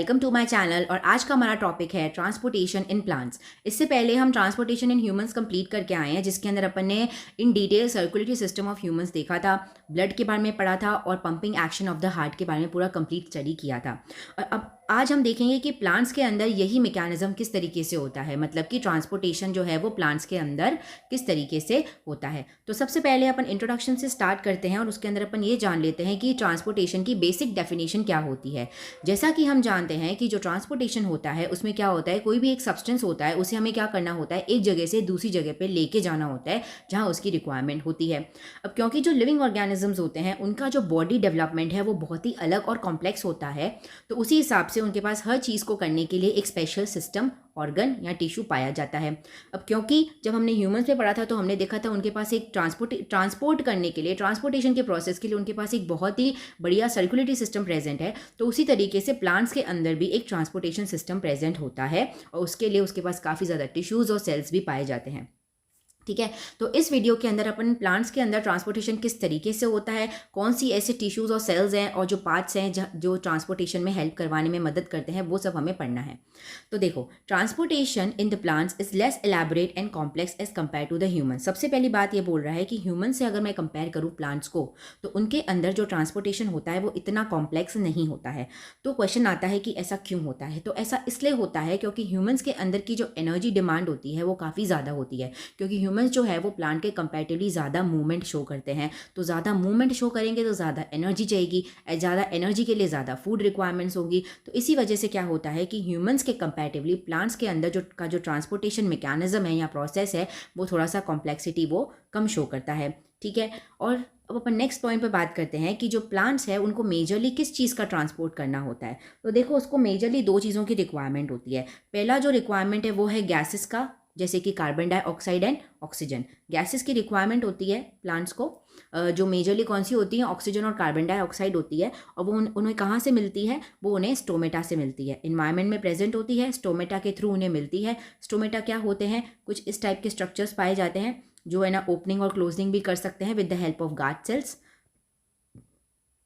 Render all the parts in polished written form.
Welcome to my channel. और आज का हमारा टॉपिक है ट्रांसपोर्टेशन इन प्लांट्स। इससे पहले हम ट्रांसपोर्टेशन इन ह्यूमंस कंप्लीट करके आए हैं, जिसके अंदर अपन ने in detail circulatory system of humans देखा था, ब्लड के बारे में पढ़ा था और pumping action of the heart के बारे में पूरा कंप्लीट स्टडी किया था। और अब आज हम देखेंगे कि प्लांट्स के अंदर यही मैकेनिज्म किस तरीके से होता है, मतलब कि ट्रांसपोर्टेशन जो है वो प्लांट्स के अंदर किस तरीके से होता है। तो सबसे पहले अपन इंट्रोडक्शन से स्टार्ट करते हैं और उसके अंदर अपन ये जान लेते हैं कि ट्रांसपोर्टेशन की बेसिक डेफिनेशन क्या होती है। जैसा कि हम जानते हैं कि जो ट्रांसपोर्टेशन होता है उसमें क्या होता है, कोई भी एक सब्सटेंस होता है उसे हमें क्या करना होता है, एक जगह से दूसरी जगह पे लेके जाना होता है जहाँ उसकी रिक्वायरमेंट होती है। अब क्योंकि जो लिविंग ऑर्गेनिजम्स होते हैं उनका जो बॉडी डेवलपमेंट है वो बहुत ही अलग और कॉम्प्लेक्स होता है, तो उसी हिसाब से उनके पास हर चीज़ को करने के लिए एक स्पेशल सिस्टम, ऑर्गन या टिश्यू पाया जाता है। अब क्योंकि जब हमने ह्यूमंस पे पढ़ा था तो हमने देखा था उनके पास एक ट्रांसपोर्ट करने के लिए, ट्रांसपोर्टेशन के प्रोसेस के लिए उनके पास एक बहुत ही बढ़िया सर्कुलेटरी सिस्टम प्रेजेंट है। तो उसी तरीके से प्लांट्स के अंदर भी एक ट्रांसपोर्टेशन सिस्टम प्रेजेंट होता है और उसके लिए उसके पास काफ़ी ज़्यादा टिश्यूज़ और सेल्स भी पाए जाते हैं। ठीक है, तो इस वीडियो के अंदर अपन प्लांट्स के अंदर ट्रांसपोर्टेशन किस तरीके से होता है, कौन सी ऐसे टिश्यूज़ और सेल्स हैं और जो पार्ट्स हैं जो ट्रांसपोर्टेशन में हेल्प करवाने में मदद करते हैं, वो सब हमें पढ़ना है। तो देखो, transportation in the plants is less elaborate and complex as compare to the human. सबसे पहली बात ये बोल रहा है कि ह्यूमन से अगर मैं कंपेयर करूँ प्लांट्स को, तो उनके अंदर जो ट्रांसपोर्टेशन होता है वो इतना कॉम्प्लेक्स नहीं होता है। तो क्वेश्चन आता है कि ऐसा क्यों होता है। तो ऐसा इसलिए होता है क्योंकि ह्यूमन्स के अंदर की जो एनर्जी डिमांड होती है वो काफ़ी ज़्यादा होती है, क्योंकि ह्यूमन्स जो है वो प्लांट के कंपैरेटिवली ज़्यादा मूवमेंट शो करते हैं। तो ज़्यादा मूवमेंट शो करेंगे तो ज़्यादा एनर्जी चाहिएगी, ज़्यादा एनर्जी के लिए ज़्यादा फूड रिक्वायरमेंट्स होगी। तो इसी वजह से क्या होता है कि ह्यूमंस के कंपैरेटिवली प्लांट्स के अंदर जो ट्रांसपोर्टेशन मैकेनिज्म है या प्रोसेस है वो थोड़ा सा कॉम्प्लेक्सिटी वो कम शो करता है। ठीक है, और अब अपन नेक्स्ट पॉइंट पे बात करते हैं कि जो प्लांट्स है उनको मेजरली किस चीज़ का ट्रांसपोर्ट करना होता है। तो देखो, उसको मेजरली दो चीज़ों की रिक्वायरमेंट होती है। पहला जो रिक्वायरमेंट है वो है गैसेस का, जैसे कि carbon dioxide and oxygen. Gases की रिक्वायरमेंट होती है प्लांट्स को, जो मेजरली कौन सी होती है, ऑक्सीजन और कार्बन डाइऑक्साइड होती है। और वो उन्हें कहाँ से मिलती है, वो उन्हें स्टोमेटा से मिलती है, इन्वायरमेंट में प्रेजेंट होती है, स्टोमेटा के थ्रू उन्हें मिलती है। स्टोमेटा क्या होते हैं, कुछ इस टाइप के स्ट्रक्चर्स पाए जाते हैं जो है ना ओपनिंग और क्लोजिंग भी कर सकते हैं with the help of guard cells.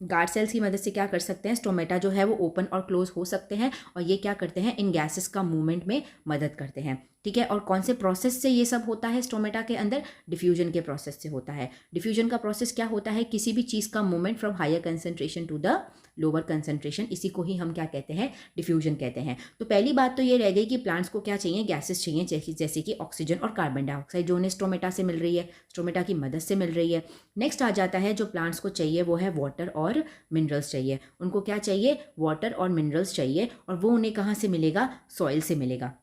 Guard cells की मदद से क्या कर सकते हैं, स्टोमेटा जो है वो ओपन और क्लोज हो सकते हैं और ये क्या करते हैं, इन गैसेस का मूवमेंट में मदद करते हैं। ठीक है, और कौन से प्रोसेस से ये सब होता है स्टोमेटा के अंदर, डिफ्यूजन के प्रोसेस से होता है। डिफ्यूजन का प्रोसेस क्या होता है, किसी भी चीज़ का movement from higher concentration to the lower concentration, इसी को ही हम क्या कहते हैं, डिफ्यूजन कहते हैं। तो पहली बात तो ये रह गई कि प्लांट्स को क्या चाहिए, गैसेस चाहिए, जैसे कि ऑक्सीजन और कार्बन डाइऑक्साइड, जो उन्हें स्टोमेटा से मिल रही है, स्टोमेटा की मदद से मिल रही है। नेक्स्ट आ जाता है जो प्लांट्स को चाहिए वो है वाटर और मिनरल्स चाहिए। उनको क्या चाहिए, वाटर और मिनरल्स चाहिए, और वो उन्हें कहाँ से मिलेगा, सॉइल से मिलेगा,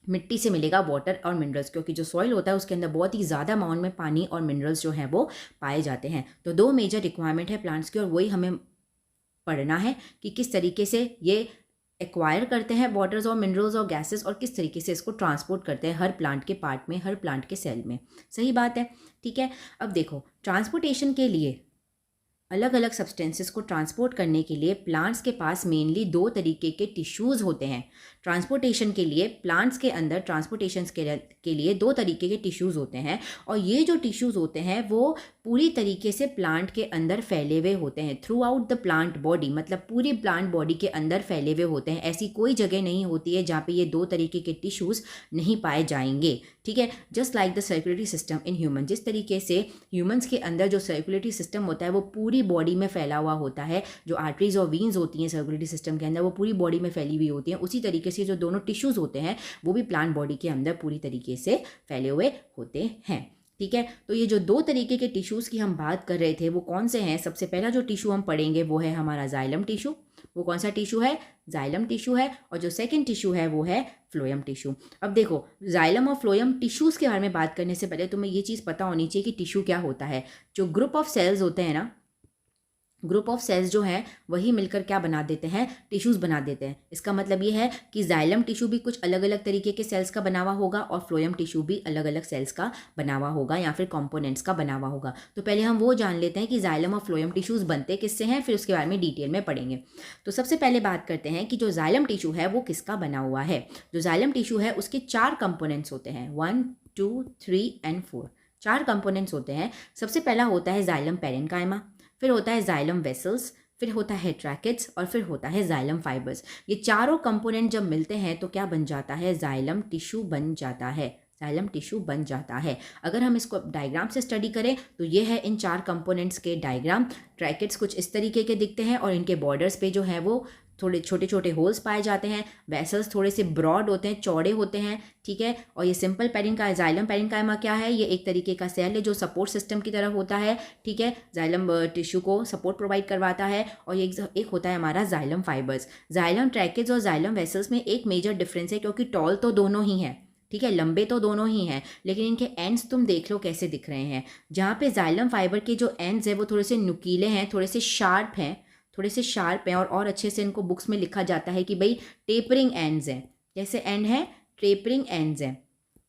मिट्टी से मिलेगा वाटर और मिनरल्स, क्योंकि जो सॉइल होता है उसके अंदर बहुत ही ज़्यादा अमाउंट में पानी और मिनरल्स जो हैं वो पाए जाते हैं। तो दो मेजर रिक्वायरमेंट है प्लांट्स की, और वही हमें पढ़ना है कि किस तरीके से ये एक्वायर करते हैं वाटर्स और मिनरल्स और गैसेस, और किस तरीके से इसको ट्रांसपोर्ट करते हैं हर प्लांट के पार्ट में, हर प्लांट के सेल में। सही बात है। ठीक है, अब देखो, ट्रांसपोर्टेशन के लिए अलग अलग सब्सटेंसेस को ट्रांसपोर्ट करने के लिए प्लांट्स के पास मेनली दो तरीके के टिश्यूज़ होते हैं। ट्रांसपोर्टेशन के लिए प्लांट्स के अंदर ट्रांसपोर्टेशन के लिए दो तरीके के टिश्यूज़ होते हैं, और ये जो टिश्यूज़ होते हैं वो पूरी तरीके से प्लांट के अंदर फैले हुए होते हैं through out the plant body, मतलब पूरी प्लांट बॉडी के अंदर फैले हुए होते हैं। ऐसी कोई जगह नहीं होती है जहाँ पे ये दो तरीके के टिश्यूज़ नहीं पाए जाएंगे। ठीक है, just like the circulatory system in human, जिस तरीके से ह्यूमंस के अंदर जो सर्कुलेटरी सिस्टम होता है वो पूरी बॉडी में फैला हुआ होता है, जो आर्टरीज और वीन्स होती हैं सर्कुलेटरी सिस्टम के अंदर वो पूरी बॉडी में फैली हुई होती हैं, उसी तरीके से जो दोनों टिश्यूज़ होते हैं वो भी प्लांट बॉडी के अंदर पूरी तरीके से फैले हुए होते हैं। ठीक है, तो ये जो दो तरीके के टिश्यूज़ की हम बात कर रहे थे वो कौन से हैं, सबसे पहला जो टिश्यू हम पढ़ेंगे वो है हमारा जाइलम टिश्यू। वो कौन सा टिश्यू है, जाइलम टिश्यू है। और जो सेकंड टिश्यू है वो है फ्लोएम टिश्यू। अब देखो, जाइलम और फ्लोएम टिश्यूज़ के बारे में बात करने से पहले तुम्हें ये चीज़ पता होनी चाहिए कि टिश्यू क्या होता है। जो ग्रुप ऑफ सेल्स होते हैं ना, ग्रुप ऑफ सेल्स जो हैं वही मिलकर क्या बना देते हैं, टिश्यूज़ बना देते हैं। इसका मतलब ये है कि जाइलम टिश्यू भी कुछ अलग अलग तरीके के सेल्स का बना हुआ होगा और फ्लोएम टिश्यू भी अलग अलग सेल्स का बना हुआ होगा या फिर कंपोनेंट्स का बना हुआ होगा। तो पहले हम वो जान लेते हैं कि जाइलम और फ्लोएम टिश्यूज़ बनते किससे हैं, फिर उसके बारे में डिटेल में पढ़ेंगे। तो सबसे पहले बात करते हैं कि जो जाइलम टिश्यू है वो किसका बना हुआ है। जो जाइलम टिश्यू है उसके 4 कंपोनेंट्स होते हैं, 1, 2, 3 एंड 4। 4 कंपोनेंट्स होते हैं। सबसे पहला होता है जाइलम पेरेन्काइमा, फिर होता है जाइलम वेसल्स, फिर होता है ट्रैकेट्स और फिर होता है जाइलम फाइबर्स। ये चारों कंपोनेंट जब मिलते हैं तो क्या बन जाता है, जाइलम टिश्यू बन जाता है, जाइलम टिश्यू बन जाता है। अगर हम इसको डायग्राम से स्टडी करें तो ये है इन चार कंपोनेंट्स के डायग्राम। ट्रैकेट्स कुछ इस तरीके के दिखते हैं और इनके बॉर्डर्स पे जो है वो थोड़े छोटे छोटे होल्स पाए जाते हैं। वेसल्स थोड़े से ब्रॉड होते हैं, चौड़े होते हैं, ठीक है। और ये सिंपल पेरेन्काइमा, जाइलम पेरेन्काइमा क्या है, ये एक तरीके का सेल है जो सपोर्ट सिस्टम की तरह होता है, ठीक है, जाइलम टिश्यू को सपोर्ट प्रोवाइड करवाता है। और ये एक होता है हमारा जाइलम फाइबर्स। जाइलम ट्रैकेट्स और जाइलम वेसल्स में एक मेजर डिफरेंस है, क्योंकि टॉल तो दोनों ही हैं, ठीक है, लंबे तो दोनों ही हैं, लेकिन इनके एंड्स तुम देख लो कैसे दिख रहे हैं। जहाँ पे जाइलम फाइबर के जो एंड्स है वो थोड़े से नुकीले हैं, थोड़े से शार्प हैं, थोड़े से शार्प हैं, और अच्छे से इनको बुक्स में लिखा जाता है कि भाई टेपरिंग एंड्स हैं। कैसे एंड है, टेपरिंग एंड्स हैं,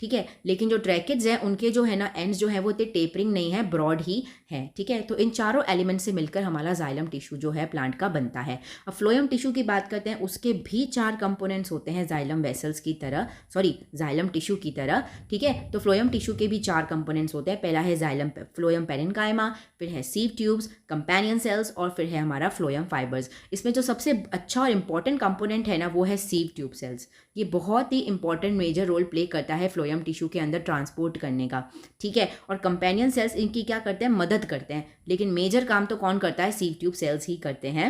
ठीक है। लेकिन जो ट्रैकेट्स हैं उनके जो है ना एंड्स जो है वो इतने टेपरिंग नहीं है, ब्रॉड ही है, ठीक है। तो इन चारों एलिमेंट से मिलकर हमारा जाइलम टिश्यू जो है प्लांट का बनता है। अब फ्लोएम टिश्यू की बात करते हैं, उसके भी चार कंपोनेंट्स होते हैं जाइलम वेसल्स की तरह, सॉरी जाइलम टिश्यू की तरह, ठीक है। तो फ्लोएम टिश्यू के भी चार कंपोनेंट्स होते हैं। पहला है जाइलम फ्लोएम पेरेन्काइमा, फिर है सीव ट्यूब्स, कंपेनियन सेल्स, और फिर है हमारा फ्लोएम फाइबर्स। इसमें जो सबसे अच्छा और इंपॉर्टेंट कंपोनेंट है ना वो है सीव ट्यूब सेल्स। ये बहुत ही इंपॉर्टेंट मेजर रोल प्ले करता है फ्लोएम टिश्यू के अंदर ट्रांसपोर्ट करने का, ठीक है। और कंपेनियन सेल्स इनकी क्या करते हैं, मदद करते हैं, लेकिन मेजर काम तो कौन करता है, सीव ट्यूब सेल्स ही करते हैं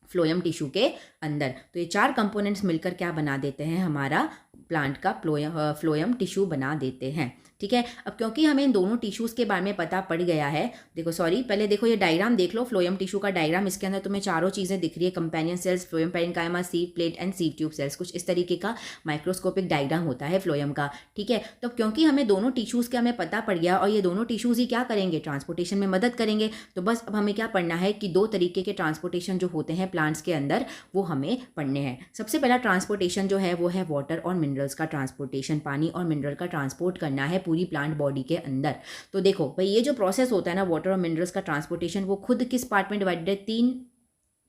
फ्लोएम टिश्यू के अंदर। तो ये चार कंपोनेंट्स मिलकर क्या बना देते हैं, हमारा प्लांट का फ्लोएम टिश्यू बना देते हैं, ठीक है। अब क्योंकि हमें इन दोनों टिश्यूज़ के बारे में पता पड़ गया है, देखो सॉरी पहले देखो ये डायग्राम देख लो, फ्लोएम टिश्यू का डायग्राम, इसके अंदर तुम्हें चारों चीज़ें दिख रही है, companion cells, phloem parenchyma, sieve plate and sieve tube cells. कुछ इस तरीके का माइक्रोस्कोपिक डायग्राम होता है फ्लोएम का, ठीक है। तो क्योंकि हमें दोनों टिश्यूज़ के हमें पता पड़ गया और ये दोनों टिश्यूज़ ही क्या करेंगे, ट्रांसपोर्टेशन में मदद करेंगे, तो बस अब हमें क्या पढ़ना है कि दो तरीके के ट्रांसपोर्टेशन जो होते हैं प्लांट्स के अंदर वो हमें पढ़ने हैं। सबसे पहला ट्रांसपोर्टेशन जो है वो है वाटर और मिनरल्स का ट्रांसपोर्टेशन, पानी और मिनरल का ट्रांसपोर्ट करना है पूरी प्लांट बॉडी के अंदर। तो देखो भाई ये जो प्रोसेस होता है ना वाटर और मिनरल्स का ट्रांसपोर्टेशन, वो खुद किस पार्ट में डिवाइडेड है, तीन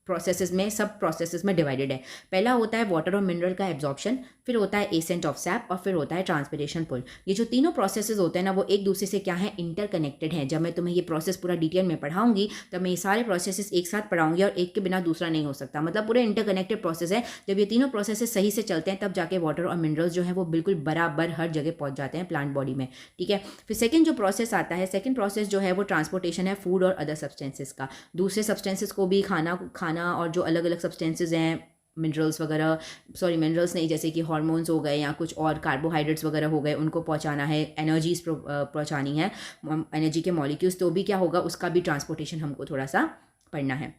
प्रोसेसेस में, सब प्रोसेसेस में डिवाइडेड है। पहला होता है वाटर और मिनरल का एब्जॉर्प्शन, फिर होता है एसेंट ऑफ सैप, और फिर होता है ट्रांसपिरेशन पुल। ये जो तीनों प्रोसेसेस होते हैं ना वो एक दूसरे से क्या है, इंटरकनेक्टेड हैं। जब मैं तुम्हें ये प्रोसेस पूरा डिटेल में पढ़ाऊंगी तब मैं ये सारे प्रोसेसेस एक साथ पढ़ाऊंगी, और एक के बिना दूसरा नहीं हो सकता, मतलब पूरे इंटरकनेक्टेड प्रोसेस है। जब ये तीनों प्रोसेसेस सही से चलते हैं तब जाके वाटर और मिनरल्स जो है वो बिल्कुल बराबर हर जगह पहुंच जाते हैं प्लांट बॉडी में, ठीक है। फिर सेकेंड जो प्रोसेस आता है, सेकेंड प्रोसेस जो है वो ट्रांसपोर्टेशन है फूड और अदर सब्सटेंसेस का। दूसरे सब्सटेंसेस को भी खाना और जो अलग अलग सब्सटेंसेस हैं, मिनरल्स वगैरह, सॉरी मिनरल्स नहीं, जैसे कि हार्मोन्स हो गए या कुछ और कार्बोहाइड्रेट्स वगैरह हो गए, उनको पहुंचाना है, एनर्जीज पहुंचानी है, एनर्जी के मॉलिक्यूल्स, तो भी क्या होगा, उसका भी ट्रांसपोर्टेशन हमको थोड़ा सा पढ़ना है।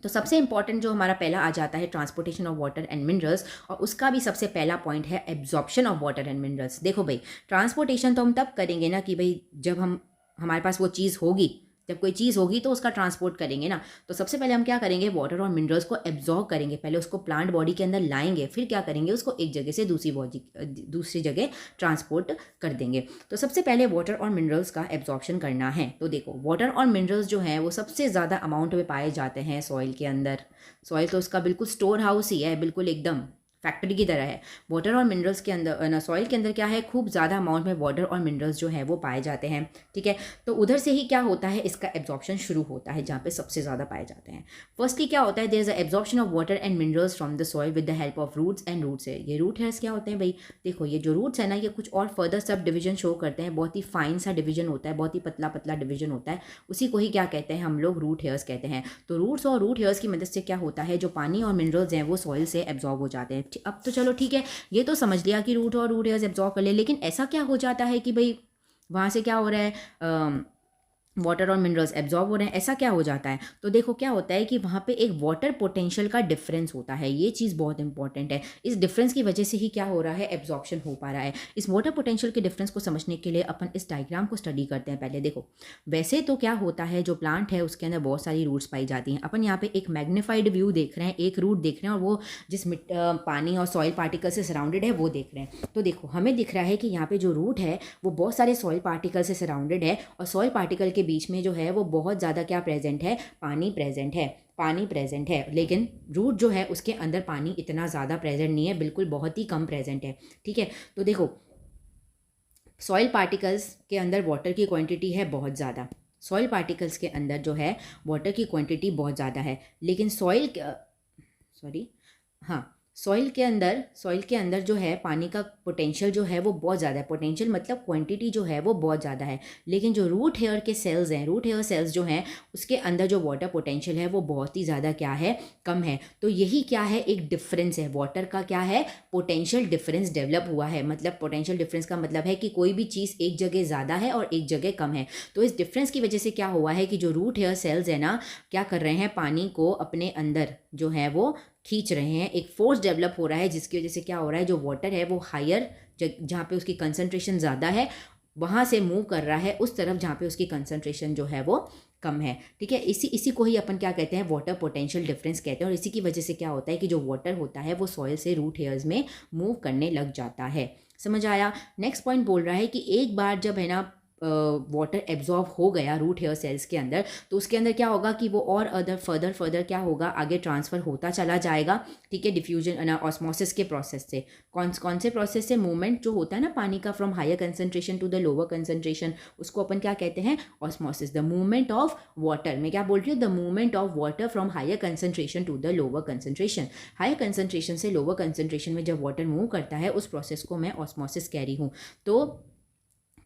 तो सबसे इंपॉर्टेंट जो हमारा पहला आ जाता है transportation of water and minerals, और उसका भी सबसे पहला पॉइंट है absorption of water and minerals. देखो भाई ट्रांसपोर्टेशन तो हम तब करेंगे ना कि भाई जब हमारे पास वो चीज़ होगी, जब कोई चीज़ होगी तो उसका ट्रांसपोर्ट करेंगे ना। तो सबसे पहले हम क्या करेंगे, वाटर और मिनरल्स को एब्जॉर्ब करेंगे, पहले उसको प्लांट बॉडी के अंदर लाएंगे, फिर क्या करेंगे, उसको एक जगह से दूसरी जगह ट्रांसपोर्ट कर देंगे। तो सबसे पहले वाटर और मिनरल्स का एब्जॉर्प्शन करना है। तो देखो वाटर और मिनरल्स जो हैं वो सबसे ज़्यादा अमाउंट में पाए जाते हैं सॉइल के अंदर। सॉइल तो उसका बिल्कुल स्टोर हाउस ही है, बिल्कुल एकदम फैक्ट्री की तरह है। वाटर और मिनरल्स के अंदर ना, सॉइल के अंदर क्या है, खूब ज़्यादा अमाउंट में वाटर और मिनरल्स जो है वो पाए जाते हैं, ठीक है। तो उधर से ही क्या होता है, इसका एब्जॉर्प्शन शुरू होता है जहाँ पे सबसे ज़्यादा पाए जाते हैं। फर्स्टली क्या होता है, there is a absorption of water and minerals from the soil with the help of roots and roots है। ये रूट हेयर्स क्या होते हैं भाई, देखो ये जो रूट्स है ना ये कुछ और फर्दर सब डिवीजन शो करते हैं, बहुत ही फाइन सा डिवीजन होता है, बहुत ही पतला पतला डिवीजन होता है, उसी को ही क्या कहते हैं हम लोग, रूट हेयर्स कहते हैं। तो रूट्स और रूट हेयर्स की मदद से क्या होता है, जो पानी और मिनरल्स हैं वो सॉइल से एब्जॉर्ब हो जाते हैं। अब तो चलो ठीक है, ये तो समझ लिया कि रूट और रूट हेयर्स एब्जॉर्ब कर ले, लेकिन ऐसा क्या हो जाता है कि भाई वहाँ से क्या हो रहा है, वाटर और मिनरल्स एब्जॉर्ब हो रहे हैं, ऐसा क्या हो जाता है। तो देखो क्या होता है कि वहाँ पे एक वाटर पोटेंशियल का डिफरेंस होता है, ये चीज़ बहुत इंपॉर्टेंट है। इस डिफरेंस की वजह से ही क्या हो रहा है, एब्जॉर्प्शन हो पा रहा है। इस वाटर पोटेंशियल के डिफरेंस को समझने के लिए अपन इस डायग्राम को स्टडी करते हैं। पहले देखो वैसे तो क्या होता है, जो प्लांट है उसके अंदर बहुत सारी रूट्स पाई जाती हैं। अपन यहाँ पे एक मैग्नीफाइड व्यू देख रहे हैं, एक रूट देख रहे हैं और वो जिस पानी और सॉइल पार्टिकल से सराउंडेड है वो देख रहे हैं। तो देखो हमें दिख रहा है कि यहाँ पे जो रूट है वो बहुत सारे सॉइल पार्टिकल से सराउंडेड है, और सॉइल पार्टिकल के बीच में जो है वो बहुत ज़्यादा क्या प्रेजेंट है, पानी प्रेजेंट है, पानी प्रेजेंट है। लेकिन रूट जो है उसके अंदर पानी इतना ज़्यादा प्रेजेंट नहीं है, बिल्कुल बहुत ही कम प्रेजेंट है, ठीक है। तो देखो सॉइल पार्टिकल्स के अंदर वाटर की क्वांटिटी है बहुत ज़्यादा, सॉइल पार्टिकल्स के अंदर जो है वाटर की क्वांटिटी बहुत ज़्यादा है, लेकिन सॉरी हाँ, सॉइल के अंदर जो है पानी का पोटेंशियल जो है वो बहुत ज़्यादा है। पोटेंशियल मतलब क्वांटिटी जो है वो बहुत ज़्यादा है, लेकिन जो रूट हेयर के सेल्स हैं, रूट हेयर सेल्स जो हैं उसके अंदर जो वाटर पोटेंशियल है वो बहुत ही ज़्यादा क्या है, कम है। तो यही क्या है, एक डिफरेंस है, वाटर का क्या है, पोटेंशियल डिफरेंस डेवलप हुआ है। मतलब पोटेंशियल डिफरेंस का मतलब है कि कोई भी चीज़ एक जगह ज़्यादा है और एक जगह कम है। तो इस डिफरेंस की वजह से क्या हुआ है कि जो रूट हेयर सेल्स है ना, क्या कर रहे हैं, पानी को अपने अंदर जो है वो खींच रहे हैं। एक फोर्स डेवलप हो रहा है जिसकी वजह से क्या हो रहा है, जो वाटर है वो हायर, जहाँ पे उसकी कंसंट्रेशन ज़्यादा है वहाँ से मूव कर रहा है उस तरफ जहाँ पे उसकी कंसंट्रेशन जो है वो कम है। ठीक है, इसी को ही अपन क्या कहते हैं, वाटर पोटेंशियल डिफरेंस कहते हैं। और इसी की वजह से क्या होता है कि जो वाटर होता है वो सॉइल से रूट हेयर्स में मूव करने लग जाता है। समझ आया। नेक्स्ट पॉइंट बोल रहा है कि एक बार जब है ना वाटर एब्जॉर्ब हो गया रूट हेयर सेल्स के अंदर, तो उसके अंदर क्या होगा कि वो और फर्दर क्या होगा, आगे ट्रांसफ़र होता चला जाएगा। ठीक है, डिफ्यूजन ऑस्मोसिस के प्रोसेस से, कौन से प्रोसेस से, मूवमेंट जो होता है ना पानी का from higher concentration to the lower concentration, उसको अपन क्या कहते हैं, osmosis. The movement of water, मैं क्या बोल रही हूँ, the movement of water from higher concentration to the lower concentration. Higher concentration से लोअर कंसंट्रेशन में जब वाटर मूव करता है उस प्रोसेस को मैं ऑस्मोसिस कह रही हूँ। तो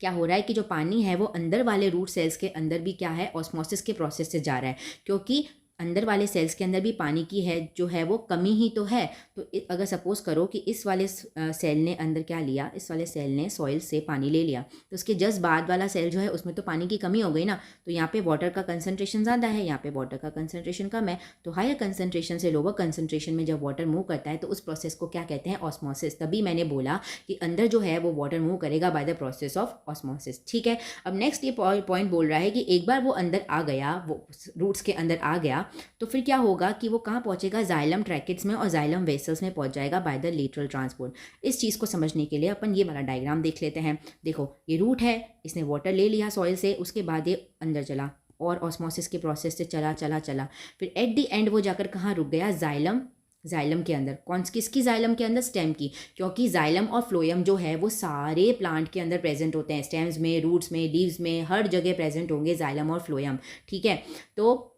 क्या हो रहा है कि जो पानी है वो अंदर वाले रूट सेल्स के अंदर भी क्या है, ऑस्मोसिस के प्रोसेस से जा रहा है, क्योंकि अंदर वाले सेल्स के अंदर भी पानी की है जो है वो कमी ही तो है। तो अगर सपोज करो कि इस वाले सेल ने अंदर क्या लिया, इस वाले सेल ने सॉइल से पानी ले लिया, तो उसके जस्ट बाद वाला सेल जो है उसमें तो पानी की कमी हो गई ना। तो यहाँ पे वाटर का कंसंट्रेशन ज़्यादा है, यहाँ पे वाटर का कंसंट्रेशन कम है। तो हायर कंसंट्रेशन से लोअर कंसंट्रेशन में जब वाटर मूव करता है तो उस प्रोसेस को क्या कहते हैं, ऑस्मोसिस। तभी मैंने बोला कि अंदर जो है वो वाटर मूव करेगा bye the process of osmosis. ठीक है, अब नेक्स्ट ये पॉइंट बोल रहा है कि एक बार वो अंदर आ गया, वो रूट्स के अंदर आ गया, तो फिर क्या होगा कि वो कहाँ पहुंचेगा, जाइलम ट्रैकेट्स में और जाइलम वेसल्स में पहुंच जाएगा बाय द लेटरल ट्रांसपोर्ट। इस चीज़ को समझने के लिए अपन ये वाला डायग्राम देख लेते हैं। देखो, ये रूट है, इसने वाटर ले लिया सॉइल से, उसके बाद ये अंदर चला और ऑस्मोसिस के प्रोसेस से चला चला चला, फिर एट द एंड वो जाकर कहाँ रुक गया, जाइलम के अंदर। किसकी जाइलम के अंदर, स्टेम की, क्योंकि जाइलम और फ्लोएम जो है वो सारे प्लांट के अंदर प्रेजेंट होते हैं, स्टेम्स में, रूट्स में, लीव्स में, हर जगह प्रेजेंट होंगे जाइलम और फ्लोएम। ठीक है, तो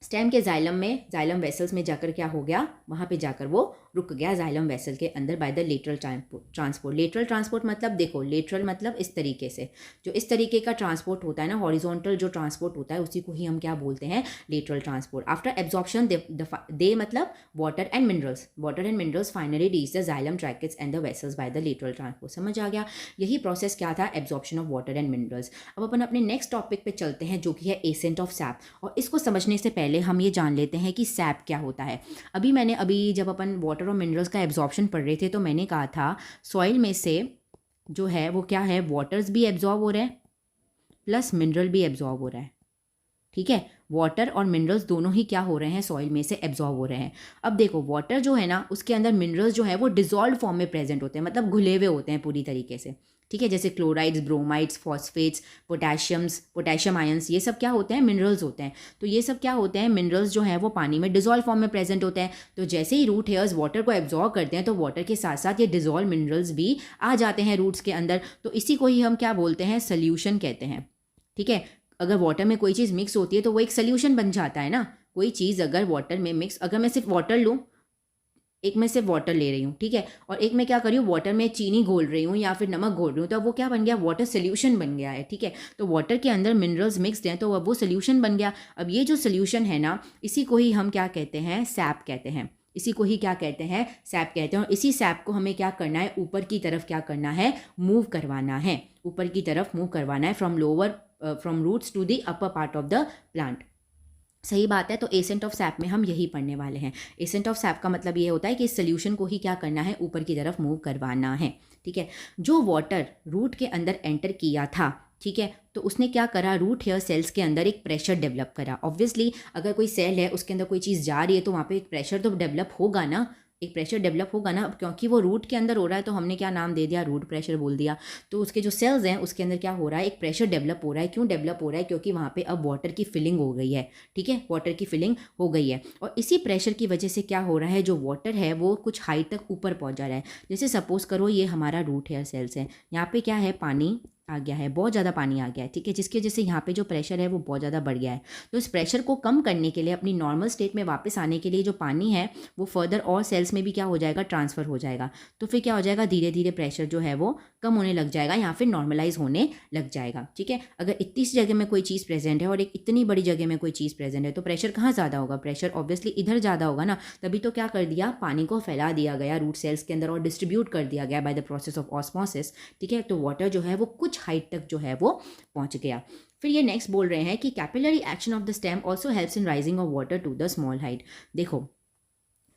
स्टेम के जाइलम वेसल्स में जाकर क्या हो गया, वहाँ पे जाकर वो रुक गया जाइलम वेसल के अंदर by the lateral transport. Lateral transport मतलब देखो, लेटरल मतलब इस तरीके से, जो इस तरीके का ट्रांसपोर्ट होता है ना, हॉरिजॉन्टल जो ट्रांसपोर्ट होता है उसी को ही हम क्या बोलते हैं, लेटरल ट्रांसपोर्ट। आफ्टर एब्जॉर्प्शन दे मतलब water and minerals finally reach the xylem tracheids and the vessels by the lateral transport. समझ आ गया, यही प्रोसेस क्या था, absorption of water and minerals. अब अपन अपने नेक्स्ट टॉपिक पे चलते हैं जो कि है एसेंट ऑफ सैप। और इसको समझने से पहले हम ये जान लेते हैं कि सैप क्या होता है। अभी जब अपन वाटर और मिनरल्स का एब्जॉर्प्शन पढ़ रहे थे तो मैंने कहा था सॉइल में से जो है वो क्या है, वाटर्स भी एब्जॉर्ब हो रहे हैं प्लस मिनरल भी एब्जॉर्ब हो रहा है। ठीक है, वाटर और मिनरल्स दोनों ही क्या हो रहे हैं, सॉइल में से एब्जॉर्ब हो रहे हैं। अब देखो, वाटर जो है ना उसके अंदर मिनरल्स जो है वो डिजॉल्व फॉर्म में प्रेजेंट होते हैं, मतलब घुले हुए होते हैं पूरी तरीके से। ठीक है, जैसे chlorides, bromides, phosphates, potassium ions, ये सब क्या होते हैं, मिनरल्स होते हैं। तो ये सब क्या होते हैं, मिनरल्स जो है वो पानी में डिजॉल्व फॉर्म में प्रेजेंट होते हैं। तो जैसे ही रूट हेयर्स वाटर को एब्जॉर्ब करते हैं तो वाटर के साथ साथ ये डिजॉल्व मिनरल्स भी आ जाते हैं रूट्स के अंदर। तो इसी को ही हम क्या बोलते हैं, सोल्यूशन कहते हैं। ठीक है, अगर वाटर में कोई चीज़ मिक्स होती है तो वो एक सोल्यूशन बन जाता है ना। कोई चीज़ अगर वाटर में मिक्स, अगर मैं सिर्फ वाटर लूँ, एक में सिर्फ वाटर ले रही हूँ, ठीक है, और एक में क्या कर रही हूँ, वाटर में चीनी घोल रही हूँ या फिर नमक घोल रही हूँ, तो अब वो क्या बन गया, वाटर सोल्यूशन बन गया है। ठीक है, तो वाटर के अंदर मिनरल्स मिक्सड हैं तो अब वो सोल्यूशन बन गया। अब ये जो सोल्यूशन है ना, इसी को ही हम क्या कहते हैं, सैप कहते हैं। इसी को ही क्या कहते हैं, सैप कहते हैं। और इसी सैप को हमें क्या करना है, ऊपर की तरफ क्या करना है, मूव करवाना है, ऊपर की तरफ मूव करवाना है, from roots to the upper part of the plant. सही बात है। तो एसेंट ऑफ सैप में हम यही पढ़ने वाले हैं। एसेंट ऑफ सैप का मतलब ये होता है कि इस सोल्यूशन को ही क्या करना है, ऊपर की तरफ मूव करवाना है। ठीक है, जो वाटर रूट के अंदर एंटर किया था, ठीक है, तो उसने क्या करा, रूट हेयर सेल्स के अंदर एक प्रेशर डेवलप करा। ऑब्वियसली अगर कोई सेल है उसके अंदर कोई चीज़ जा रही है तो वहाँ पे एक प्रेशर तो डेवलप होगा ना, एक प्रेशर डेवलप होगा ना। क्योंकि वो रूट के अंदर हो रहा है तो हमने क्या नाम दे दिया, रूट प्रेशर बोल दिया। तो उसके जो सेल्स हैं उसके अंदर क्या हो रहा है, एक प्रेशर डेवलप हो रहा है। क्यों डेवलप हो रहा है, क्योंकि वहाँ पे अब वाटर की फिलिंग हो गई है। ठीक है, वाटर की फिलिंग हो गई है और इसी प्रेशर की वजह से क्या हो रहा है, जो वाटर है वो कुछ हाइट तक ऊपर पहुँच जा रहा है। जैसे सपोज करो ये हमारा रूट हेयर सेल्स है, यहाँ पे क्या है, पानी आ गया है, बहुत ज़्यादा पानी आ गया है, ठीक है, जिसकी वजह से यहाँ पे जो प्रेशर है वो बहुत ज़्यादा बढ़ गया है। तो इस प्रेशर को कम करने के लिए, अपनी नॉर्मल स्टेट में वापस आने के लिए, जो पानी है वो फर्दर और सेल्स में भी क्या हो जाएगा, ट्रांसफ़र हो जाएगा। तो फिर क्या हो जाएगा, धीरे धीरे प्रेशर जो है वो कम होने लग जाएगा या फिर नॉर्मलाइज होने लग जाएगा, ठीक है। अगर इतनी सी जगह में कोई चीज़ प्रेजेंट है और एक इतनी बड़ी जगह में कोई चीज़ प्रेजेंट है तो प्रेशर कहाँ ज़्यादा होगा, प्रेशर ऑब्वियसली इधर ज़्यादा होगा ना। तभी तो क्या कर दिया, पानी को फैला दिया गया रूट सेल्स के अंदर और डिस्ट्रीब्यूट कर दिया गया bye the process of osmosis, ठीक है। तो वाटर जो है वो कुछ हाइट तक जो है वो पहुंच गया। फिर ये नेक्स्ट बोल रहे हैं कि capillary action of the stem also helps in rising of water to the small height. देखो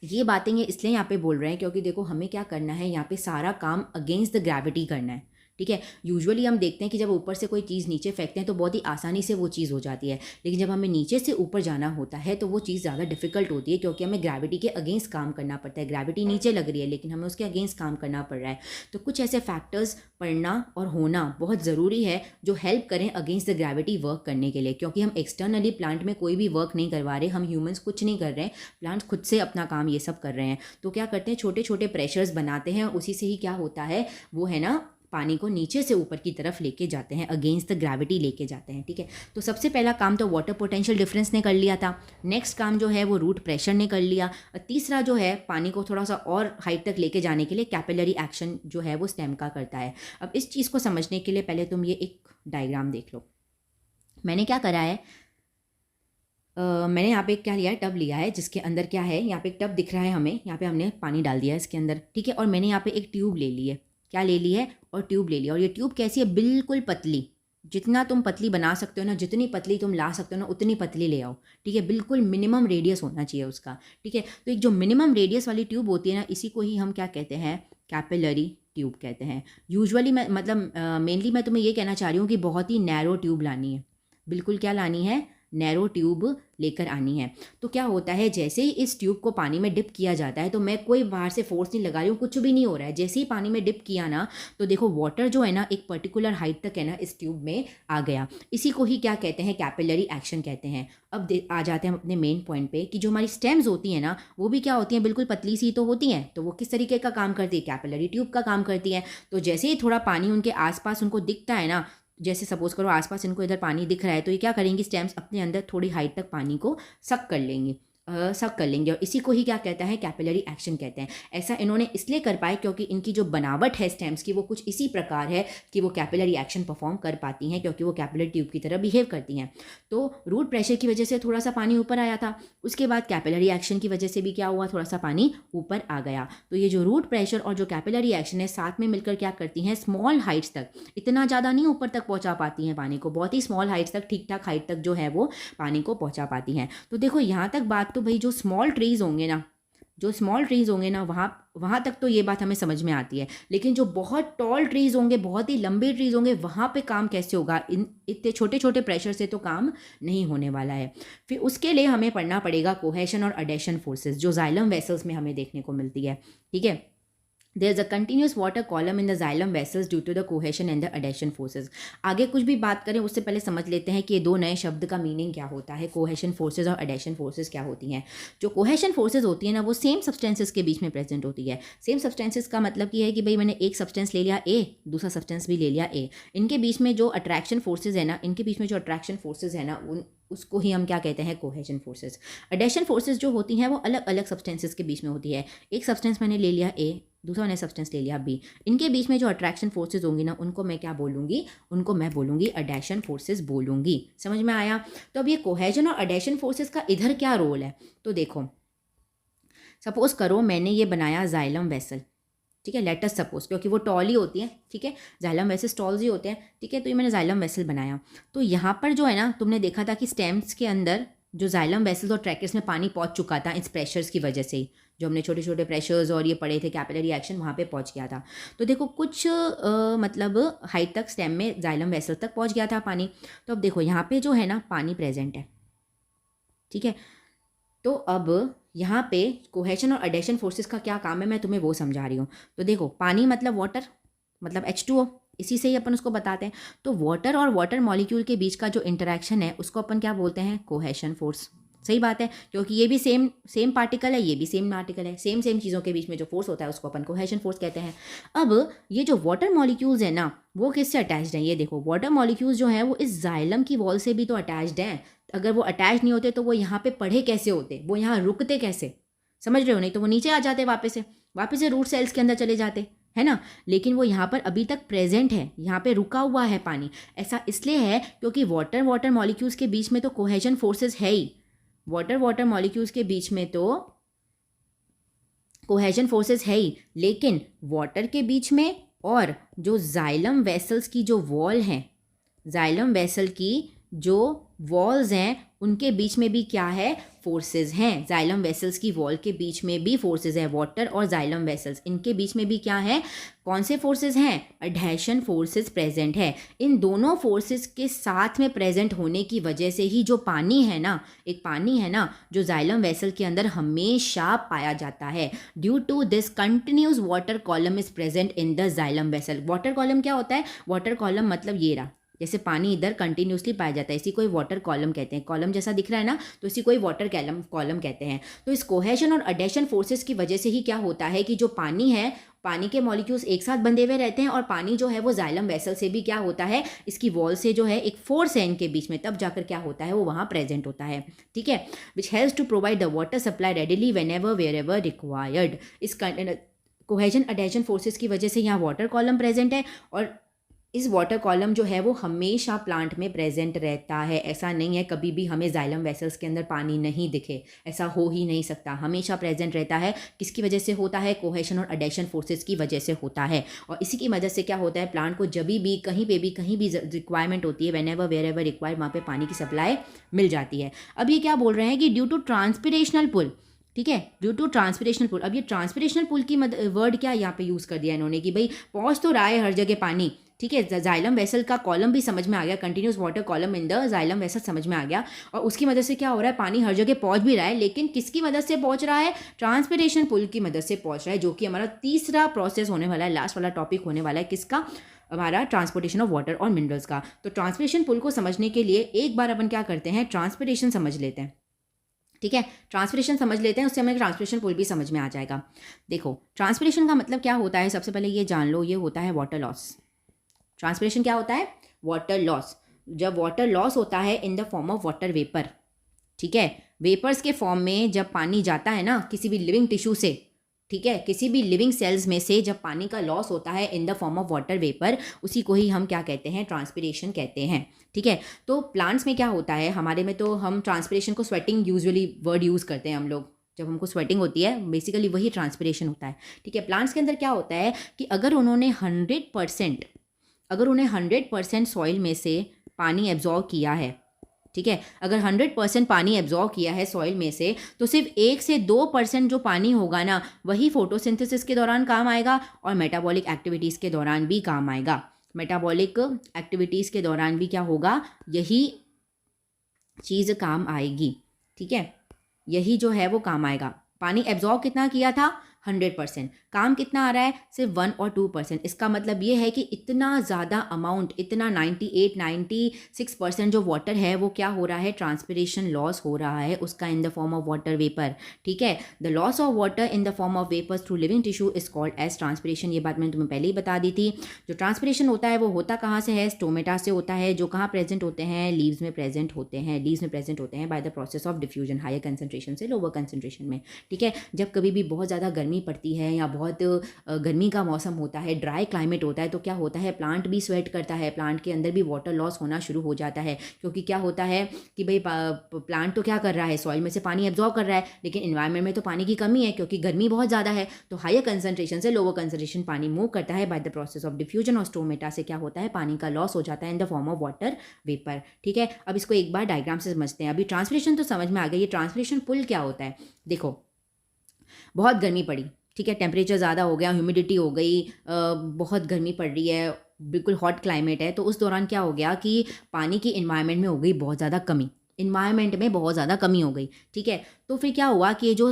ये बातें ये इसलिए यहाँ पे बोल रहे हैं क्योंकि देखो हमें क्या करना है, यहाँ पे सारा काम अगेंस्ट द ग्रेविटी करना है, ठीक है। यूजुअली हम देखते हैं कि जब ऊपर से कोई चीज़ नीचे फेंकते हैं तो बहुत ही आसानी से वो चीज़ हो जाती है, लेकिन जब हमें नीचे से ऊपर जाना होता है तो वो चीज़ ज़्यादा डिफिकल्ट होती है क्योंकि हमें ग्रेविटी के अगेंस्ट काम करना पड़ता है। ग्रेविटी नीचे लग रही है लेकिन हमें उसके अगेंस्ट काम करना पड़ रहा है। तो कुछ ऐसे फैक्टर्स पढ़ना और होना बहुत ज़रूरी है जो हेल्प करें अगेंस्ट द ग्रेविटी वर्क करने के लिए, क्योंकि हम एक्सटर्नली प्लांट में कोई भी वर्क नहीं करवा रहे, हम ह्यूमंस कुछ नहीं कर रहे हैं, प्लांट्स खुद से अपना काम ये सब कर रहे हैं। तो क्या करते हैं, छोटे छोटे प्रेशर्स बनाते हैं, उसी से ही क्या होता है वो है ना, पानी को नीचे से ऊपर की तरफ लेके जाते हैं, अगेंस्ट द ग्रेविटी लेके जाते हैं, ठीक है। तो सबसे पहला काम तो वाटर पोटेंशियल डिफरेंस ने कर लिया था। नेक्स्ट काम जो है वो रूट प्रेशर ने कर लिया। और तीसरा जो है पानी को थोड़ा सा और हाइट तक लेके जाने के लिए कैपिलरी एक्शन जो है वो स्टेम का करता है। अब इस चीज़ को समझने के लिए पहले तुम ये एक डायग्राम देख लो। मैंने क्या करा है, मैंने यहाँ पे क्या लिया है, टब लिया है जिसके अंदर क्या है, यहाँ पे एक टब दिख रहा है हमें, यहाँ पे हमने पानी डाल दिया है इसके अंदर, ठीक है। और मैंने यहाँ पे एक ट्यूब ले ली है, क्या ले ली है, और ट्यूब ले लिया। और ये ट्यूब कैसी है, बिल्कुल पतली, जितना तुम पतली बना सकते हो ना, जितनी पतली तुम ला सकते हो ना उतनी पतली ले आओ, ठीक है। बिल्कुल मिनिमम रेडियस होना चाहिए उसका, ठीक है। तो एक जो मिनिमम रेडियस वाली ट्यूब होती है ना, इसी को ही हम क्या कहते हैं, कैपिलरी ट्यूब कहते हैं। यूजुअली मैं मतलब मेनली मैं तुम्हें ये कहना चाह रही हूँ कि बहुत ही नैरो ट्यूब लानी है, बिल्कुल क्या लानी है, नैरो ट्यूब लेकर आनी है। तो क्या होता है, जैसे ही इस ट्यूब को पानी में डिप किया जाता है, तो मैं कोई बाहर से फोर्स नहीं लगा रही हूँ, कुछ भी नहीं हो रहा है। जैसे ही पानी में डिप किया ना, तो देखो वाटर जो है ना एक पर्टिकुलर हाइट तक है ना इस ट्यूब में आ गया। इसी को ही क्या कहते हैं, कैपिलरी एक्शन कहते हैं। अब आ जाते हैं हम अपने मेन पॉइंट पे कि जो हमारी स्टेम्स होती हैं ना वो भी क्या होती हैं, बिल्कुल पतली सी तो होती हैं। तो वो किस तरीके का काम करती है, कैपिलरी ट्यूब का काम करती है। तो जैसे ही थोड़ा पानी उनके आसपास उनको दिखता है ना, जैसे सपोज करो आसपास इनको इधर पानी दिख रहा है, तो ये क्या करेंगी, स्टेम्स अपने अंदर थोड़ी हाइट तक पानी को सक कर लेंगे, सक कर लेंगे। और इसी को ही क्या कहता है, कैपिलरी एक्शन कहते हैं। ऐसा इन्होंने इसलिए कर पाए क्योंकि इनकी जो बनावट है स्टेम्स की वो कुछ इसी प्रकार है कि वो कैपिलरी एक्शन परफॉर्म कर पाती हैं, क्योंकि वो कैपिलरी ट्यूब की तरह बिहेव करती हैं। तो रूट प्रेशर की वजह से थोड़ा सा पानी ऊपर आया था, उसके बाद कैपिलरी एक्शन की वजह से भी क्या हुआ, थोड़ा सा पानी ऊपर आ गया। तो ये जो रूट प्रेशर और जो कैपिलरी एक्शन है साथ में मिलकर क्या करती हैं, स्मॉल हाइट्स तक, इतना ज़्यादा नहीं ऊपर तक पहुँचा पाती हैं पानी को, बहुत ही स्मॉल हाइट्स तक, ठीक ठाक हाइट तक जो है वो पानी को पहुँचा पाती हैं। तो देखो यहाँ तक बात तो भाई जो स्मॉल ट्रीज़ होंगे ना, जो स्मॉल ट्रीज़ होंगे ना वहाँ तक तो ये बात हमें समझ में आती है। लेकिन जो बहुत टॉल ट्रीज़ होंगे, बहुत ही लंबे ट्रीज़ होंगे, वहाँ पे काम कैसे होगा, इन इतने छोटे छोटे प्रेशर से तो काम नहीं होने वाला है। फिर उसके लिए हमें पढ़ना पड़ेगा कोहेशन और अडेशन फोर्सेस, जो जाइलम वेसल्स में हमें देखने को मिलती है, ठीक है। There is a continuous water column in the xylem vessels due to the cohesion and the adhesion forces. आगे कुछ भी बात करें उससे पहले समझ लेते हैं कि ये दो नए शब्द का मीनिंग क्या होता है, कोहेशन फोर्सेज और अडेशन फोर्सेज क्या होती हैं। जो कोहेशन फोर्सेज होती है ना वो सेम सब्सटेंसेस के बीच में प्रेजेंट होती है। सेम सब्सटेंसेस का मतलब ये है कि भाई मैंने एक सब्सटेंस ले लिया ए, दूसरा सब्सटेंस भी ले लिया ए, इनके बीच में जो अट्रैक्शन फोर्सेज है ना, इनके बीच में जो अट्रैक्शन फोर्सेज है ना उसको ही हम क्या कहते हैं, कोहेशन फोर्सेज। अडेशन फोर्सेज जो होती हैं वो अलग अलग सब्सटेंसेस के बीच में होती है। एक सब्सटेंस मैंने ले लिया ए, दूसरा मैंने सब्सटेंस ले लिया बी, इनके बीच में जो अट्रैक्शन फोर्सेज होंगी ना उनको मैं क्या बोलूँगी, उनको मैं बोलूँगी अडेशन फोर्सेज बोलूँगी। समझ में आया। तो अब ये कोहेजन और अडेशन फोर्सेज का इधर क्या रोल है, तो देखो सपोज करो मैंने ये बनाया जाइलम वेसल, ठीक है, लेट अस सपोज, क्योंकि वो टॉल ही होती है, ठीक है, जाइलम वेसल टॉल्स ही होते हैं, ठीक है। तो ये मैंने जाइलम वेसल बनाया, तो यहाँ पर जो है ना तुमने देखा था कि स्टेम्स के अंदर जो जाइलम वेसल्स और ट्रैकेट्स में पानी पहुँच चुका था इस प्रेशर्स की वजह से ही, जो हमने छोटे छोटे प्रेशर्स और ये पढ़े थे कैपिलरी एक्शन, वहाँ पे पहुँच गया था। तो देखो कुछ मतलब हाइट तक स्टेम में जाइलम वेसल तक पहुँच गया था पानी। तो अब देखो यहाँ पे जो है ना पानी प्रेजेंट है, ठीक है। तो अब यहाँ पे कोहेशन और अडेशन फोर्सेस का क्या काम है मैं तुम्हें वो समझा रही हूँ। तो देखो पानी मतलब वाटर, मतलब H2O, इसी से ही अपन उसको बताते हैं। तो वाटर और वाटर मॉलिक्यूल के बीच का जो इंटरेक्शन है उसको अपन क्या बोलते हैं, कोहेशन फोर्स। सही बात है, क्योंकि ये भी सेम सेम पार्टिकल है, ये भी सेम पार्टिकल है, सेम सेम चीज़ों के बीच में जो फोर्स होता है उसको अपन कोहेशन फोर्स कहते हैं। अब ये जो वाटर मॉलिक्यूल्स है ना, वो किससे अटैच्ड हैं? ये देखो, वाटर मॉलिक्यूल्स जो हैं वो इस जाइलम की वॉल से भी तो अटैच्ड हैं। अगर वो अटैच नहीं होते तो वो यहाँ पे पड़े कैसे होते, वो यहाँ रुकते कैसे? समझ रहे हो? नहीं तो वो नीचे आ जाते, वापस से रूट सेल्स के अंदर चले जाते, है ना। लेकिन वो यहाँ पर अभी तक प्रेजेंट है, यहाँ पे रुका हुआ है पानी। ऐसा इसलिए है क्योंकि वाटर मॉलिक्यूल्स के बीच में तो कोहेशन फोर्सेस है ही, वाटर मॉलिक्यूल्स के बीच में तो कोहेशन फोर्सेस है ही, लेकिन वाटर के बीच में और जो जाइलम वेसल्स की जो वॉल है, जाइलम वेसल की जो वॉल्स हैं उनके बीच में भी क्या है? फोर्सेस हैं। जाइलम वेसल्स की वॉल के बीच में भी फोर्सेस है, वाटर और जाइलम वेसल्स इनके बीच में भी क्या है? कौन से फोर्सेस हैं? अडहेशन फोर्सेस प्रेजेंट है। इन दोनों फोर्सेस के साथ में प्रेजेंट होने की वजह से ही जो पानी है ना, एक पानी है ना जो जाइलम वेसल के अंदर हमेशा पाया जाता है। Due to this continuous water column is present in the xylem vessel. Water column क्या होता है? वाटर कॉलम मतलब ये रहा, जैसे पानी इधर कंटिन्यूसली पाया जाता है, इसी को वाटर कॉलम कहते हैं। कॉलम जैसा दिख रहा है ना, तो इसी को वाटर कॉलम कहते हैं। तो इस कोहेशन और अडेशन फोर्सेस की वजह से ही क्या होता है कि जो पानी है, पानी के मॉलिक्यूल्स एक साथ बंधे हुए रहते हैं और पानी जो है वो जाइलम वेसल से भी क्या होता है, इसकी वॉल से जो है एक फोर्स है इनके बीच में, तब जाकर क्या होता है वो वहाँ प्रेजेंट होता है। ठीक है, which helps to provide the water supply readily whenever wherever required. इस कोहेशन अडेशन फोर्सेस की वजह से यहाँ वाटर कॉलम प्रेजेंट है और इस वाटर कॉलम जो है वो हमेशा प्लांट में प्रेजेंट रहता है। ऐसा नहीं है कभी भी हमें जाइलम वेसल्स के अंदर पानी नहीं दिखे, ऐसा हो ही नहीं सकता, हमेशा प्रेजेंट रहता है। किसकी वजह से होता है? कोहेशन और अडेशन फोर्सेस की वजह से होता है। और इसी की वजह से क्या होता है, प्लांट को जब भी कहीं भी रिक्वायरमेंट होती है, whenever wherever required, वहाँ पर पानी की सप्लाई मिल जाती है। अब ये क्या बोल रहे हैं कि ड्यू टू ट्रांसपिरेशनल पुल, ठीक है, ड्यू टू ट्रांसपिरेशनल पुल। अब ये ट्रांसपिरेशनल पुल की वर्ड क्या यहाँ पे यूज़ कर दिया इन्होंने कि भाई पहुँच तो रहा है हर जगह पानी, ठीक है, जाइलम वेसल का कॉलम भी समझ में आ गया, continuous water column in the xylem vessel समझ में आ गया, और उसकी मदद से क्या हो रहा है, पानी हर जगह पहुंच भी रहा है। लेकिन किसकी मदद से पहुंच रहा है? ट्रांसपिरेशन पुल की मदद से पहुंच रहा है, जो कि हमारा तीसरा प्रोसेस होने वाला है, लास्ट वाला टॉपिक होने वाला है। किसका? हमारा ट्रांसपोर्टेशन ऑफ वाटर और मिनरल्स का। तो ट्रांसपिरेशन पुल को समझने के लिए एक बार अपन क्या करते हैं, ट्रांसपिरेशन समझ लेते हैं। ठीक है, ट्रांसपिरेशन समझ लेते हैं, उससे हमें ट्रांसपिरेशन पुल भी समझ में आ जाएगा। देखो, ट्रांसपिरेशन का मतलब क्या होता है, सबसे पहले ये जान लो, ये होता है वाटर लॉस। ट्रांसपिरेशन क्या होता है? Water loss. जब वाटर लॉस होता है इन the form of water vapour, ठीक है, वेपर्स के फॉर्म में जब पानी जाता है ना किसी भी लिविंग टिश्यू से, ठीक है, किसी भी लिविंग सेल्स में से जब पानी का लॉस होता है इन the form of water vapour, उसी को ही हम क्या कहते हैं? ट्रांसपिरेशन कहते हैं। ठीक है, तो प्लांट्स में क्या होता है, हमारे में तो हम ट्रांसपिरेशन को स्वेटिंग यूजुअली वर्ड यूज़ करते हैं हम लोग, जब हमको स्वेटिंग होती है बेसिकली वही ट्रांसपिरेशन होता है। ठीक है, प्लांट्स के अंदर क्या होता है कि अगर उन्हें 100% सॉइल में से पानी एब्जॉर्व किया है, ठीक है, अगर 100% पानी एब्जॉर्व किया है सॉइल में से, तो सिर्फ 1 से 2% जो पानी होगा ना, वही फोटोसिंथेसिस के दौरान काम आएगा और मेटाबॉलिक एक्टिविटीज़ के दौरान भी काम आएगा। मेटाबॉलिक एक्टिविटीज़ के दौरान भी क्या होगा, यही चीज़ काम आएगी। ठीक है, यही जो है वो काम आएगा। पानी एब्जॉर्व कितना किया था? 100%। काम कितना आ रहा है? सिर्फ 1 और 2%। इसका मतलब ये है कि इतना ज़्यादा अमाउंट, इतना 98-96% जो वाटर है वो क्या हो रहा है? ट्रांसपिरेशन लॉस हो रहा है उसका in the form of water vapour. ठीक है, the loss of water in the form of vapours through living tissue is called as transpiration. ये बात मैंने तुम्हें पहले ही बता दी थी। जो ट्रांसपिरेशन होता है वो होता कहाँ से है? स्टोमेटा से होता है, जो कहाँ प्रेजेंट होते हैं? लीव्स में प्रेजेंट होते हैं। लीव्स में प्रेजेंट होते हैं by the process of diffusion, higher concentration से लोअर कंसनट्रेशन में। ठीक है, जब कभी भी बहुत ज़्यादा गर्मी पड़ती है या बहुत गर्मी का मौसम होता है, ड्राई क्लाइमेट होता है, तो क्या होता है, प्लांट भी स्वेट करता है, प्लांट के अंदर भी वाटर लॉस होना शुरू हो जाता है। क्योंकि क्या होता है कि भाई प्लांट तो क्या कर रहा है, सॉइल में से पानी एब्जॉर्ब कर रहा है, लेकिन इन्वायरमेंट में तो पानी की कमी है क्योंकि गर्मी बहुत ज़्यादा है। तो हायर कंसनट्रेशन से लोअर कंसनट्रेशन पानी मूव करता है by the process of diffusion, और स्टोमेटा से क्या होता है, पानी का लॉस हो जाता है इन the form of water vapour. ठीक है, अब इसको एक बार डायग्राम से समझते हैं। अभी ट्रांसपिरेशन तो समझ में आ गई, ये ट्रांसपिरेशन पुल क्या होता है। देखो, बहुत गर्मी पड़ी, ठीक है, टेम्परेचर ज़्यादा हो गया, ह्यूमिडिटी हो गई, बहुत गर्मी पड़ रही है, बिल्कुल हॉट क्लाइमेट है, तो उस दौरान क्या हो गया कि पानी की इन्वायरमेंट में हो गई बहुत ज़्यादा कमी, इन्वायरमेंट में बहुत ज़्यादा कमी हो गई। ठीक है, तो फिर क्या हुआ कि जो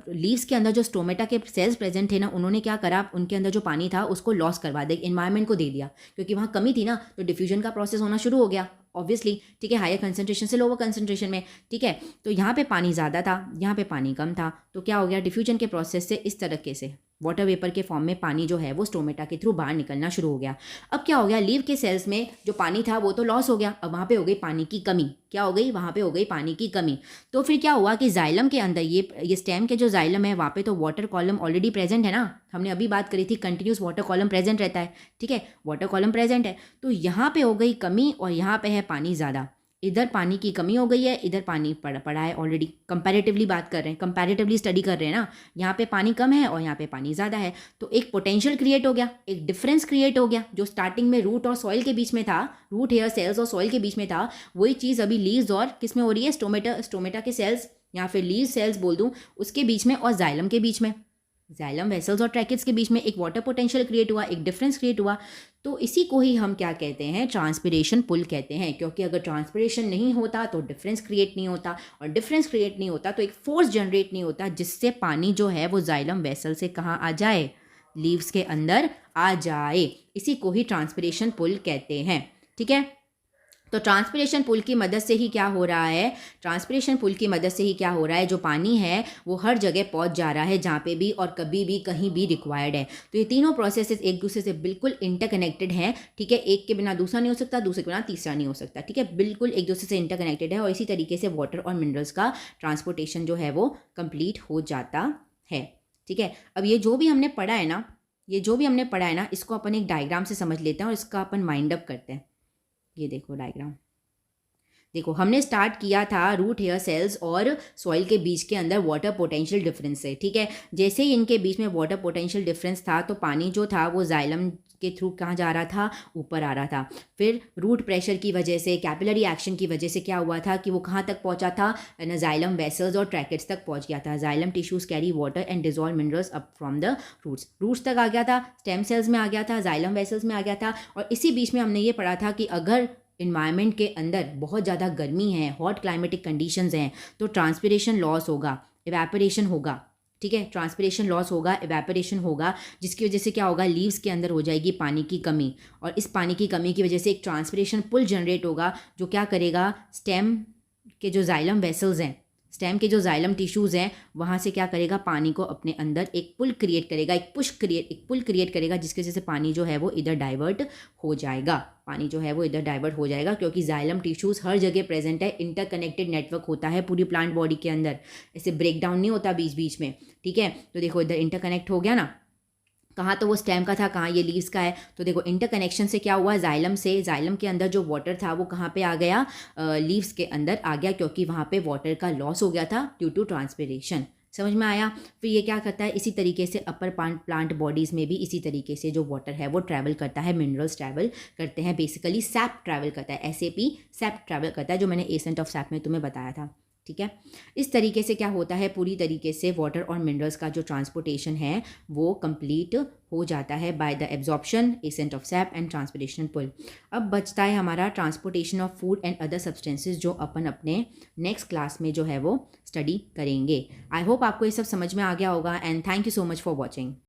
लीव्स के अंदर जो स्टोमेटा के सेल्स प्रेजेंट थे ना, उन्होंने क्या करा, उनके अंदर जो पानी था उसको लॉस करवा दिया, इन्वायरमेंट को दे दिया, क्योंकि वहाँ कमी थी ना, तो डिफ्यूजन का प्रोसेस होना शुरू हो गया ऑब्वियसली, ठीक है, हायर कंसंट्रेशन से लोअर कंसंट्रेशन में, ठीक है। तो यहाँ पे पानी ज़्यादा था, यहाँ पे पानी कम था, तो क्या हो गया, डिफ्यूजन के प्रोसेस से इस तरीके से वाटर वेपर के फॉर्म में पानी जो है वो स्टोमेटा के थ्रू बाहर निकलना शुरू हो गया। अब क्या हो गया, लीव के सेल्स में जो पानी था वो तो लॉस हो गया, अब वहाँ पे हो गई पानी की कमी। क्या हो गई, वहाँ पे हो गई पानी की कमी। तो फिर क्या हुआ कि जाइलम के अंदर ये स्टेम के जो जाइलम है वहाँ पे तो वाटर कॉलम ऑलरेडी प्रेजेंट है ना, हमने अभी बात करी थी, कंटिन्यूस वाटर कॉलम प्रेजेंट रहता है, ठीक है, वाटर कॉलम प्रेजेंट है। तो यहाँ पे हो गई कमी और यहाँ पे है पानी ज़्यादा, इधर पानी की कमी हो गई है, इधर पानी पड़ा है ऑलरेडी। कंपैरेटिवली बात कर रहे हैं, कंपैरेटिवली स्टडी कर रहे हैं ना, यहाँ पे पानी कम है और यहाँ पे पानी ज़्यादा है, तो एक पोटेंशियल क्रिएट हो गया, एक डिफरेंस क्रिएट हो गया। जो स्टार्टिंग में रूट और सॉइल के बीच में था, रूट हेयर सेल्स और सॉइल के बीच में था, वही चीज़ अभी लीव्स और किस में हो रही है, स्टोमेटा के सेल्स या फिर लीव सेल्स बोल दूँ उसके बीच में और जाइलम के बीच में, जाइलम वेसल्स और ट्रैकेट्स के बीच में एक वाटर पोटेंशियल क्रिएट हुआ, एक डिफरेंस क्रिएट हुआ। तो इसी को ही हम क्या कहते हैं, ट्रांसपिरेशन पुल कहते हैं, क्योंकि अगर ट्रांसपिरेशन नहीं होता तो डिफरेंस क्रिएट नहीं होता, और डिफरेंस क्रिएट नहीं होता तो एक फोर्स जनरेट नहीं होता जिससे पानी जो है वो जाइलम वेसल से कहाँ आ जाए, लीव्स के अंदर आ जाए। इसी को ही ट्रांसपिरेशन पुल कहते हैं, ठीक है। तो ट्रांसपिरेशन पुल की मदद से ही क्या हो रहा है, ट्रांसपिरेशन पुल की मदद से ही क्या हो रहा है, जो पानी है वो हर जगह पहुंच जा रहा है जहाँ पे भी और कभी भी कहीं भी रिक्वायर्ड है। तो ये तीनों प्रोसेसेस एक दूसरे से बिल्कुल इंटरकनेक्टेड हैं, ठीक है, एक के बिना दूसरा नहीं हो सकता, दूसरे के बिना तीसरा नहीं हो सकता, ठीक है, बिल्कुल एक दूसरे से इंटरकनेक्टेड है। और इसी तरीके से वाटर और मिनरल्स का ट्रांसपोर्टेशन जो है वो कंप्लीट हो जाता है, ठीक है। अब ये जो भी हमने पढ़ा है ना, इसको अपन एक डायग्राम से समझ लेते हैं और इसका अपन माइंड अप करते हैं। ये देखो डायग्राम, देखो हमने स्टार्ट किया था रूट हेयर सेल्स और सॉइल के बीच के अंदर वाटर पोटेंशियल डिफरेंस से, ठीक है। जैसे ही इनके बीच में वाटर पोटेंशियल डिफरेंस था तो पानी जो था वो जाइलम के थ्रू कहाँ जा रहा था, ऊपर आ रहा था। फिर रूट प्रेशर की वजह से, कैपिलरी एक्शन की वजह से क्या हुआ था कि वो कहाँ तक पहुँचा था, जाइलम वेसल्स और ट्रैकेट्स तक पहुँच गया था। Xylem tissues carry water and dissolve minerals up from the roots तक आ गया था, स्टेम सेल्स में आ गया था, जाइलम वेसल्स में आ गया था। और इसी बीच में हमने ये पढ़ा था कि अगर इन्वायरमेंट के अंदर बहुत ज़्यादा गर्मी है, हॉट क्लाइमेटिक कंडीशंस हैं, तो ट्रांसपिरेशन लॉस होगा, इवेपोरेशन होगा, ठीक है, ट्रांसपिरेशन लॉस होगा, इवेपोरेशन होगा, जिसकी वजह से क्या होगा, लीव्स के अंदर हो जाएगी पानी की कमी। और इस पानी की कमी की वजह से एक ट्रांसपिरेशन पुल जनरेट होगा जो क्या करेगा, स्टेम के जो जाइलम वेसल्स हैं, स्टेम के जो जाइलम टिश्यूज़ हैं वहाँ से क्या करेगा, पानी को अपने अंदर एक पुल क्रिएट करेगा, एक पुल क्रिएट करेगा, जिसकी वजह से पानी जो है वो इधर डाइवर्ट हो जाएगा, पानी जो है वो इधर डाइवर्ट हो जाएगा, क्योंकि जाइलम टिश्यूज़ हर जगह प्रेजेंट है, इंटरकनेक्टेड नेटवर्क होता है पूरी प्लांट बॉडी के अंदर, ऐसे ब्रेक डाउन नहीं होता बीच बीच में, ठीक है। तो देखो इधर इंटरकनेक्ट हो गया ना, कहाँ तो वो स्टेम का था, कहाँ ये लीव्स का है। तो देखो इंटरकनेक्शन से क्या हुआ, जाइलम के अंदर जो वाटर था वो कहाँ पे आ गया, लीव्स के अंदर आ गया, क्योंकि वहाँ पे वाटर का लॉस हो गया था ड्यू टू ट्रांसपिरेशन। समझ में आया। फिर ये क्या करता है, इसी तरीके से अपर प्लांट बॉडीज़ में भी इसी तरीके से जो वाटर है वो ट्रैवल करता है, मिनरल्स ट्रैवल करते हैं, बेसिकली सैप ट्रैवल करता है, SAP सैप ट्रैवल करता है, जो मैंने एसेंट ऑफ सैप में तुम्हें बताया था, ठीक है। इस तरीके से क्या होता है, पूरी तरीके से वाटर और मिनरल्स का जो ट्रांसपोर्टेशन है वो कंप्लीट हो जाता है by the absorption, ascent of sap and transpiration pull. अब बचता है हमारा transportation of food and other substances, जो अपन अपने नेक्स्ट क्लास में जो है वो स्टडी करेंगे। आई होप आपको ये सब समझ में आ गया होगा, and thank you so much for watching.